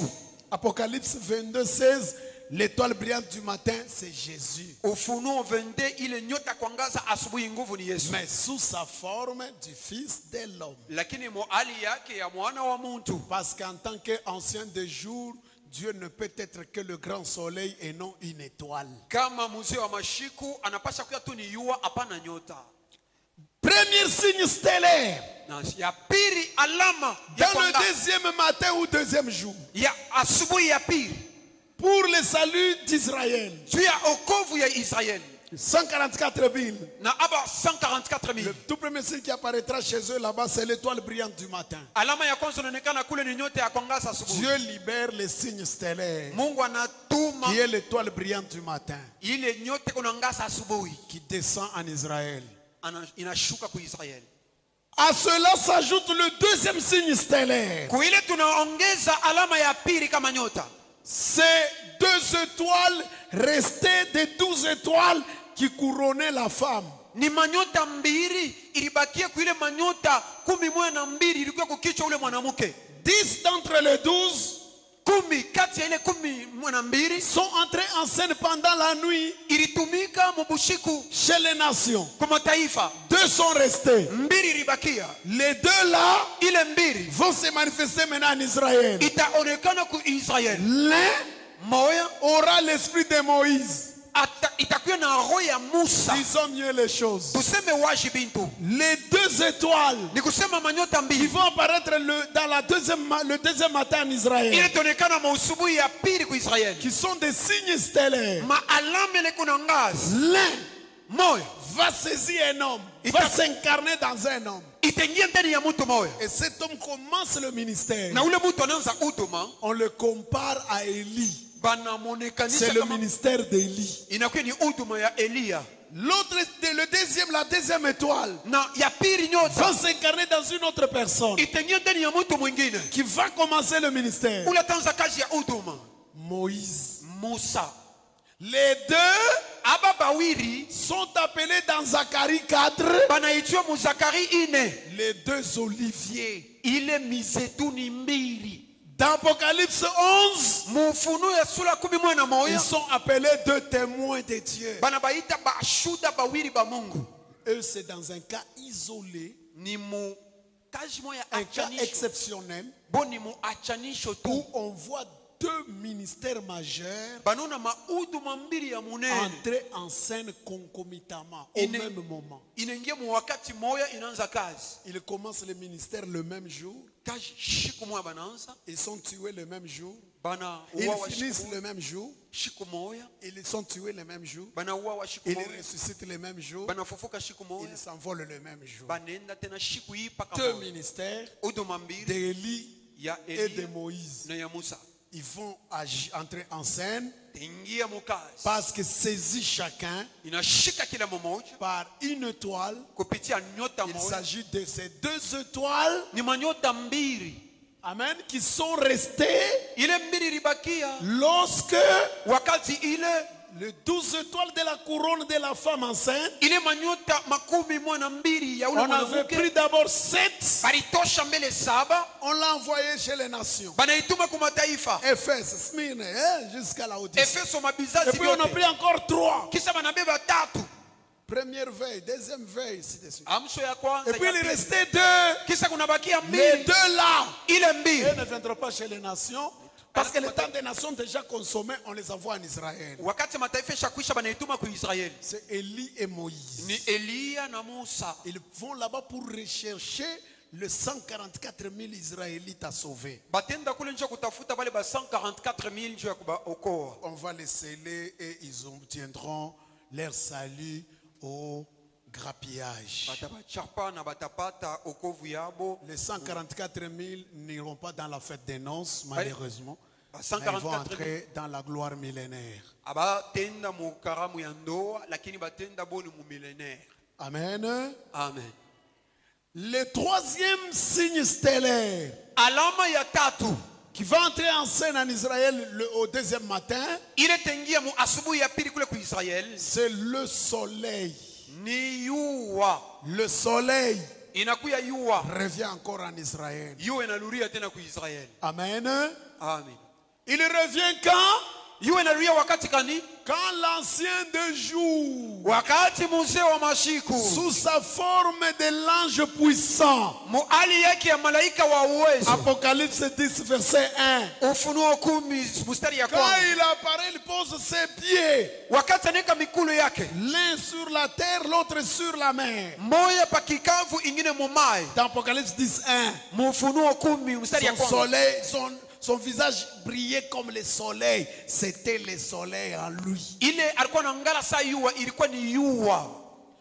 Apocalypse 22, 16. L'étoile brillante du matin, c'est Jésus. Ufunuo 22 ile nyota ya kuangaza asubuhi nguvu ni Yesu Mais sous sa forme du Fils de l'homme. lakini hali yake ya mwana wa mtu Parce qu'en tant qu'ancien de jour, Dieu ne peut être que le grand soleil et non une étoile. kama mzee wa mashiku anapasha kuwa tu ni yua hapana nyota Premier signe stellaire. na ya pili alama ya Dans le kuangaza deuxième matin ou deuxième jour. ya asubuhi ya pili Pour le salut d'Israël. juu ya okovu ya Israeli 144 000. na aba 144,000 Le tout premier signe qui apparaîtra chez eux là-bas, c'est l'étoile brillante du matin. alama ya kwanza inaonekana kule ni nyota ya kuangaza asubuhi Dieu libère les signes stellaires, Mungu anatuma qui est l'étoile brillante du matin, ile nyota kunaangaza asubuhi qui descend en Israël. inashuka ku Israeli À cela s'ajoute le deuxième signe stellaire. kuile tunaongeza alama ya pili kama nyota Ces 2 étoiles restées des 12 étoiles qui couronnaient la femme. ni manyota mbili ilibakia kuile manyota 12 ilikuwa kukichwa ule mwanamke 10 d'entre les 12 10 kati ya ile 12 sont entrés en scène pendant la nuit ilitumika mubushiku chez les nations. kwa mataifa 2 sont restés. mbili ilibakia Les 2 là ile mbili vont se manifester maintenant en Israël. itaonekana ku Israeli L'un moya aura l'esprit de Moïse. itakuwa na roho ya Musa Disons mieux les choses. tuseme washi bintu Les 2 étoiles ni kusema manyota qui mbili vont apparaître dans le deuxième matin en ile Israël, itaonekana mausubuhi ya pili ku Israeli qui sont des signes stellaires. maalama ile kuna ngazi L'un moya va saisir un homme, va s'incarner dans un homme. itaingia ndani ya mtu moya Et cet homme commence le ministère. na ule mtu anaanza huduma On le compare à Élie. banamonekanisha C'est le kama ministère d'Élie. inakuwa ni huduma ya Eliya La deuxième étoile na ya pili nyota va s'incarner dans une autre personne itaingia ndani ya mtu mwingine qui va commencer le ministère. ule ataanza kazi ya huduma Moïse. Musa Les 2 aba bawiri sont appelés dans Zacharie 4 banaitwa mu Zakari 4 les 2 oliviers. ile mizeituni mbili Dans Apocalypse 11, mu Ufunuo ya sura 11 ils sont appelés 2 témoins de Dieu. bana baita bashuda bawiri ba Mungu Eux, c'est dans un cas isolé, ni mu kazi moya un cas achanisho exceptionnel, boni mu achanisho tu où on voit deux ministères majeurs banona mauduma mbili ya munene entraient en scène concomitamment au même moment. inaingia mu wakati moya inaanza kazi. Ils commencent le ministère le même jour. Kazi shiku moya banaanza, Ils sont tués le même jour. bana Ils uwawa finissent shiku le même jour. moya, Ils sont tués le même jour. bana uwawa shiku Ils moya, ressuscitent le même jour. bana fufuka shiku moya, Ils s'envolent le même jour. banenda tena shiku hii paka Deux moya. ministères Uduma mbili d'Élie ya et de Elia Moïse. na ya Musa Ils vont entrer en scène ingia mukazi, parce que saisis chacun inashika kila mmoja par une étoile. kupitia nyota Il moja. s'agit de ces deux étoiles, Ni manyota mbili, amen, qui sont restées ile mbili ilibakia lorsque wakati ile les 12 étoiles de la couronne de la femme enceinte, ile manyota makumi moja na mbili ya ule on avait pris mwanamke d'abord 7, balitosha mbele saba, on l'a envoyé chez les nations. banaituma kwa mataifa Éphèse, Smyrne, jusqu'à la Odyssée. Efeso Et mabizazi puis on a yote, pris encore 3. kisha banabeba tatu, Première veille, deuxième veille, ainsi de suite. amsho ya Et kwanza puis ya il pili. restait 2. Kisha kunabakia Les mbili, 2 là, ile mbili elles ne viendront pas chez les nations. Parce que le temps des nations déjà consommé, on les envoie en Israël. wakati mataifa ishakwisha banaituma ku Israeli. C'est Élie et Moïse. Ni Eliya na Musa, Ils vont là-bas pour rechercher les 144 000 Israélites à sauver. batenda kule nje kutafuta bale ba 144,000 nje ya kubaokoa. On va les sceller et ils obtiendront leur salut au grappillage. Batabachapa na batapata okovu yabo. Les 144 000 n'iront pas dans la fête des noces, malheureusement. Ba Mais ils vont 144,000 entrer dans la gloire millénaire. abatenda mu karamu ya ndoa, lakini batenda boni mu millénaire. Amen. Amen. Le troisième signe stellaire Alama ya tatu qui va entrer en scène en Israël au deuxième matin, ile tengia mu asubuhi ya pili kule ku Israel c'est le soleil. ni yua. Le soleil Inakuya yua. revient encore en Israël. Yua inarudia tena ku Israel. Amen. Amen. Il revient quand? Yua inarudia wakati kani? Quand l'ancien de jour, Wakati mzee wa mashiku sous sa forme de l'ange puissant. mu hali yake ya malaika wa uwezo. Apocalypse 10, verset 1. Ufunuo 10 mstari ya Quand kwanza. il apparaît, il pose ses pieds, Wakati anaweka mikulu yake, l'un sur la terre, l'autre sur la mer. moja pa kikavu ingine mu mai. Dans Apocalypse 10, 1. Mu Ufunuo 10 mstari ya Son kwanza. soleil, son visage brillait comme le soleil. C'était le soleil en lui. Ile alikuwa anaangala saa yua, ilikuwa ni yua.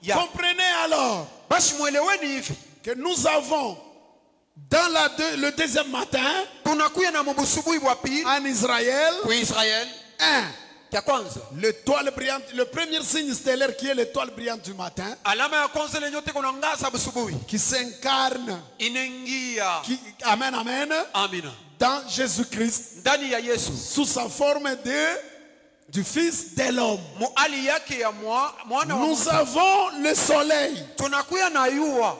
Ya. Comprenez alors Basi mweleweni hivi. que nous avons dans le deuxième matin Tunakuya na mbusubuhi wa pili en Israël ku Israel. Ya kwanza. l'étoile brillante, le premier signe stellaire qui est l'étoile brillante du matin, Alama ya kwanza ile nyote kuna ngaza busubuhi. qui s'incarne, Inaingia. amen, amen, Amina. dans Jésus-Christ, Ndani ya Yesu. sous sa forme du Fils de l'homme. Mu hali yake ya mwana wa Nous Mungu. avons le soleil Tunakuya na yua.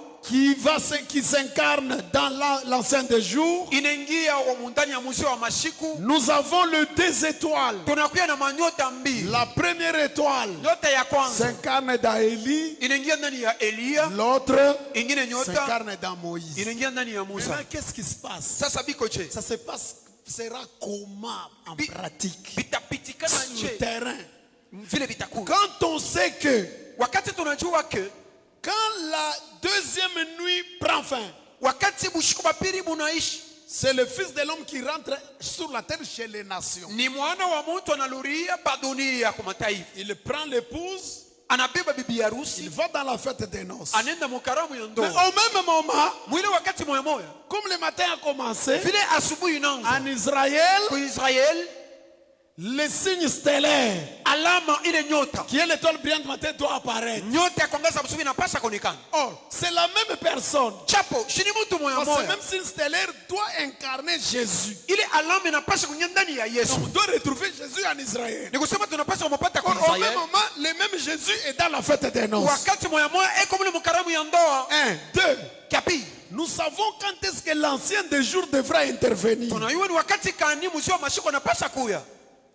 qui s'incarne dans l'ancien des jours. Inaingia wa mundani ya mzee wa mashiku. Nous avons le 2 étoiles. Tunakuya na manyota mbili. La première étoile Nyota ya kwanza s'incarne dans Élie, inaingia ndani ya Eliya, l'autre ingine nyota s'incarne dans Moïse. inaingia ndani ya Musa. Maintenant, qu'est-ce qui se passe? Sasa biko je, Ça se passe, sera comment en pratique bitapitikana sur le nje terrain? vile vitakuwa. Quand on sait que Wakati tunajua ke quand la deuxième nuit prend fin, wakati bushiku bapili bunaishi, c'est le Fils de l'homme qui rentre sur la terre chez les nations. ni mwana wa mtu analuria pa dunia kwa mataifa. Il prend l'épouse, Anabeba bibi il harusi, va dans la fête des noces. anaenda mukaramu ya Mais ndoa. au même moment, Mwile wakati moya moya, comme le matin a commencé, vile asubuhi inaanza en Israël, ku Israel, le signe stellaire, alama ile nyota, qui est l'étoile brillante du matin, doit apparaître. nyota ya kuangaza asubuhi inapasha kuonekana. Or, c'est la même personne. Chapo shini mtu moya Parce que moya, même signe stellaire doit incarner Jésus. ile alama inapasha kuingia ndani ya Yesu. On doit retrouver Jésus en Israël. Ni kusema tunapasha kumpata Or, kwa au même Israel. moment, le même Jésus est dans la fête des noces. Wakati moya moya eko mule mukaramu ya ndoa. 1, 2. Kapi, Nous savons quand est-ce que l'ancien des jours devra intervenir. tunayua ni wakati kani mzee wa mashiko anapasha kuya.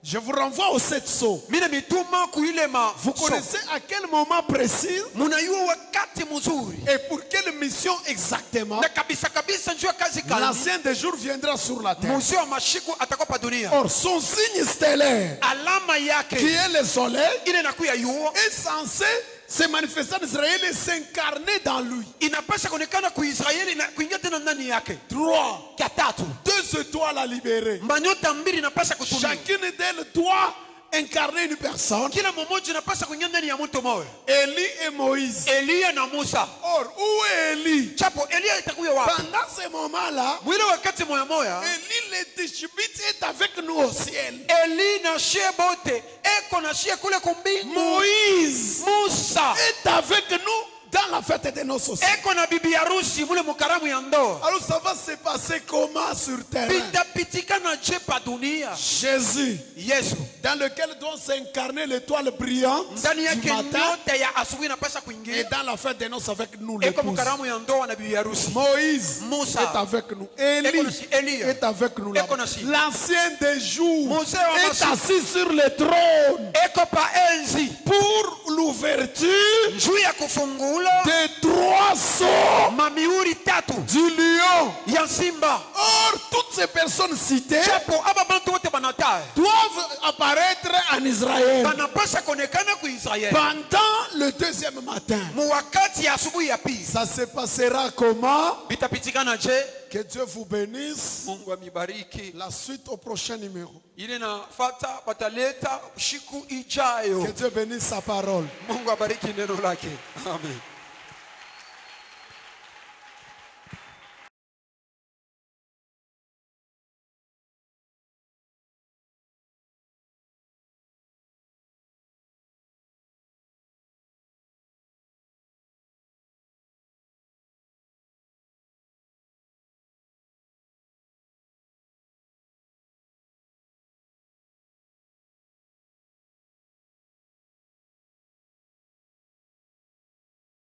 Je vous renvoie aux 7 sceaux. Mina mituma kuilema. Vous connaissez à quel moment précis Munayua wakati mzuri. et pour quelle mission exactement Na kabisa kabisa njua kazi gani. l'ancien des jours viendra sur la terre. Mzee wa mashiku atakuwa pa dunia. Or, son signe stellaire, Alama qui yake est le soleil, ile nakuya yuo est censé se manifester en Israël et s'incarner dans lui. inapasha kuonekana kuisraeli na kuingia tena ndani yake. 3. Kia tatu, 2 étoiles à libérer. manyota mbili inapasha kutumia. Chacune d'elles doit incarner une personne. Kila mmoja inapasha kuingia ndani ya mtu mmoja. Élie et Moïse. Elia na Musa. Or, où est Élie? Chapo Elia itakuya wapi? Pendant ce moment-là, Mwile wakati moya moya, Élie le Tishbite est avec nous au ciel. Eli na shie bote eko na shie kule kumbingu. Moïse Musa est avec nous dans la fête de nos sociétés. eko na bibi harusi mule mukaramu ya ndoa. Alors ça va se passer comment sur terre? Pitapitikana je pa dunia. Jésus, Yesu dans lequel doit s'incarner l'étoile brillante ndani du yake matin, nyota ya asubuhi inapasha et kuingia. dans la fête de noces avec nous Eko l'épouse. mukaramu ya ndoa na bibi harusi. Moïse Musa est avec nous. Élie Elia est avec nous là. Eko nasi. L'ancien des jours Mose wa est masiku. assis sur le trône eko pa enzi pour l'ouverture juu ya kufungula des 3 sceaux mamiuri tatu du lion. ya simba. Or, toutes ces personnes citées Chapo aba bantu wote banatae doivent apparaître en Israël banapasha kuonekana ku Israeli pendant le 2e matin. muwakati ya asubuhi ya pili. Ça se passera comment? Bitapitikana je? Que Dieu vous bénisse. Mungu amibariki. La suite au prochain numéro. Ile nafata wataleta siku ijayo. Que Dieu bénisse sa parole. Mungu abariki neno lake. Amen.